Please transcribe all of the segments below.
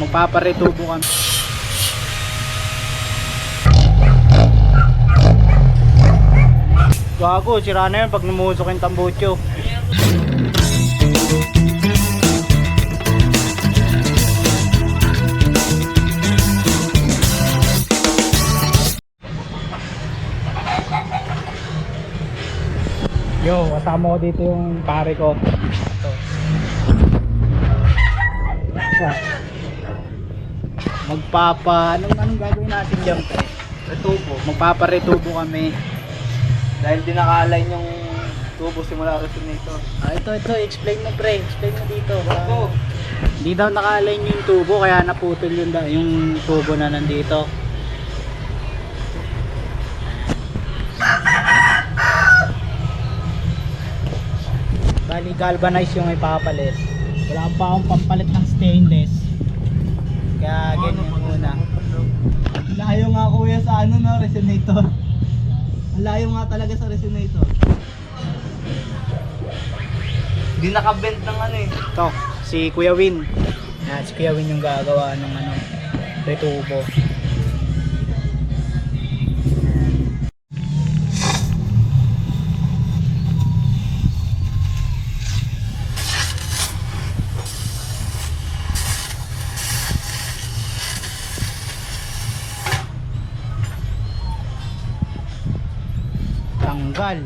Magpaparitubo kami. Gago, sira na yun pag namusok yung tambutso. Yo, kasama ko dito yung pare ko. Ito. Anong gagawin natin dyan, pre? Retubo. Magpaparitubo kami. Dahil di naka-align yung tubo simula resonator. Ito, explain mo, pre. Explain mo dito. Ako. Hindi daw naka-align yung tubo, kaya naputol yung tubo na nandito. Bali, galvanize yung ipapalit. Wala pa akong pampalit ng stainless. Kaya ganyan muna. Layo nga kuya sa ano no, resonator. Ang layo nga talaga sa resonator. Hindi nakabend ng ano eh. Ito, si Kuya Win. Yan, si Kuya Win yung gagawa ng retubo. Tanggal.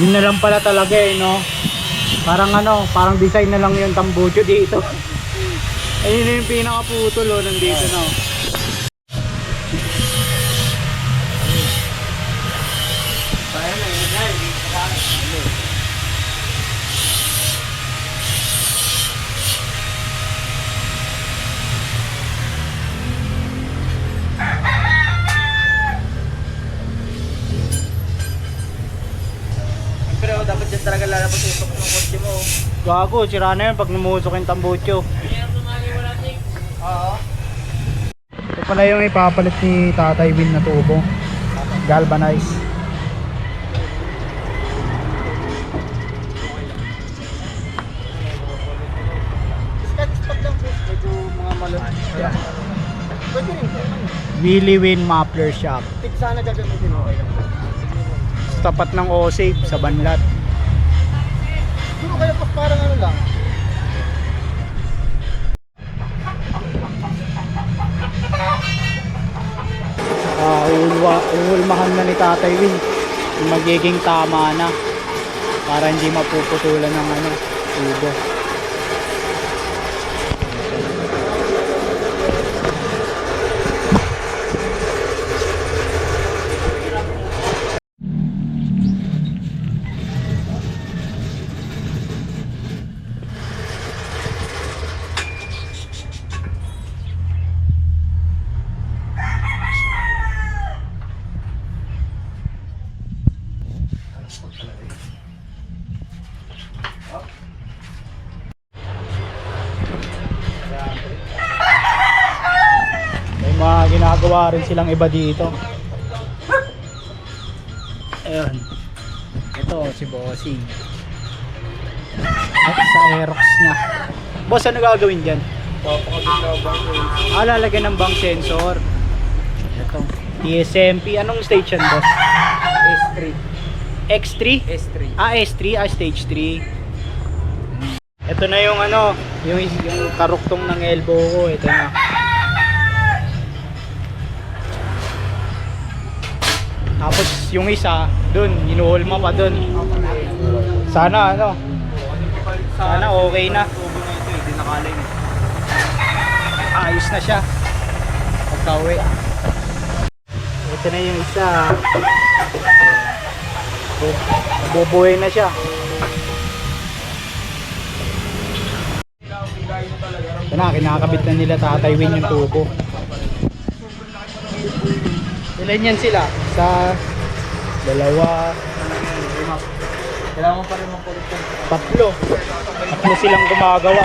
Yun na lang pala talaga eh, no? Parang design na lang yung tambucho dito. Ayun yung pinakaputol, oh, nandito na. Pero dapat dyan talaga lalabas yung usok ng kotse mo. Gago, sira na yun pag namusok yung tambucho. Oo. Ito pala yung ipapalit ni Tatay Win na tubo. Galvanize. Spot lang po. Medyo mga malaki. Yeah. Pwede rin po. Willie Win Muffler Shop. Tik sana gagamitin mo kayo. Sa tapat ng O-Save sa Banlat. Pero kaya pa parang ano lang. Uulmahan na ni Tatay Win. Magiging tama na. Para hindi mapuputulan ng tubo. May mga ginagawa rin silang iba dito. Ayun. Ito si Bossing. At sa Aerox niya. Boss, ano gagawin dyan? Lalagyan ng bank sensor. Ito. TSMP. Anong stage yan, boss? S3. X3? S3. S3. Stage 3. Ito na yung yung karuktong ng elbow ko. Ito na. Tapos yung isa, dun, inuhulma pa dun. Sana sana okay na. Hindi naka-align. Ayos na siya. Pagka-uwi. Ito na yung isa. Bubuhay na siya. Ito na, kinakabit na nila Tatay Win yung tubo. Ilan yan sila? Sa dalawa, Kailangan pa rin makulit yan. tatlo silang gumagawa.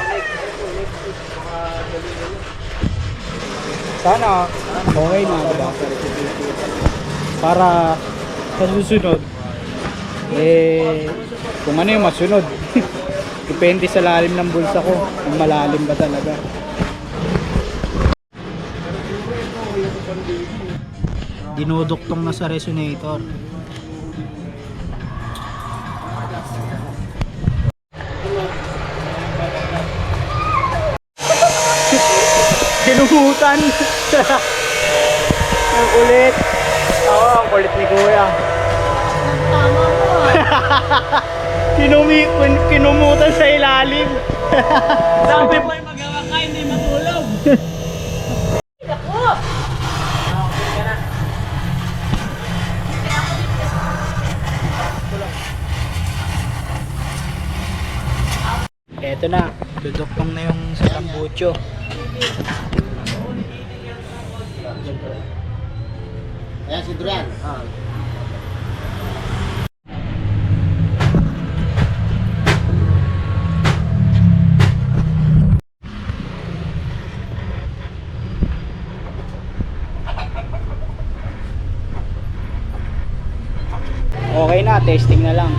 Sana okay na, diba? Para sa susunod kung ano yung masunod. Depende sa lalim ng bulsa ko, kung malalim ba talaga. Dinuduktong na sa resonator. Kinumutan. Ang kulit. Oo, ang kulit ni Kuya. Kinumutan sa ilalim. Sabi po yung magawa ka, hindi matulog. Eto na, duduktong na yung sa tambucho. Ayan si Duran. Okay na, testing na lang.